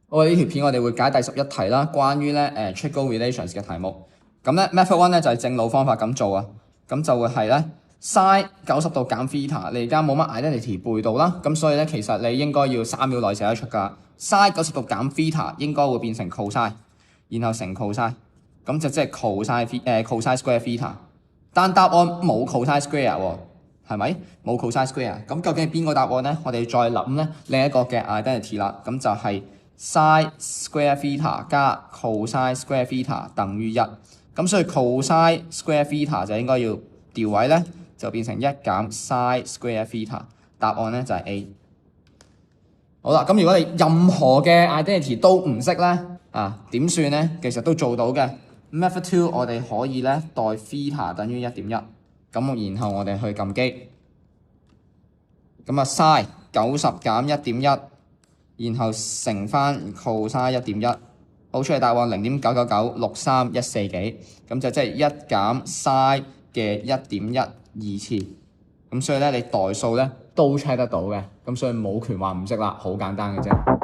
我哋呢條片我哋會解第11題啦，關於咧trigo relations 嘅題目。咁咧 method one 咧就係正路方法咁做啊，咁就會係咧 sin 90度減 theta， 你而家冇乜 identity 背到啦，咁所以咧其實你應該要3秒內寫得出㗎。sin 90度減 theta 應該會變成 cosine， 然後乘 cosine， 咁就即係 cosine square theta。但答案冇 cosine square 喎，係咪？冇 cosine square， 咁究竟係邊個答案咧？我哋再諗咧另一個嘅 identity 啦，咁就係sin square theta 加 cosine square theta 等於1，咁所以 cosine square theta 就應該要調位咧，就變成1減 sin square theta， 答案咧就係 A。好啦，咁如果你任何嘅 identity 都唔識咧，點算咧？其實都做到嘅。Method 2我哋可以咧代 theta 等於 1.1， 咁然後我哋去撳機，咁sin 90減 1.1。然後乘翻 cosine 1.1， 好出嚟答案0.9996314幾，咁就即係1減 sin 嘅 1.1 二次，咁所以咧你代數咧都 check 得到嘅，咁所以冇權話唔識啦，好簡單嘅啫。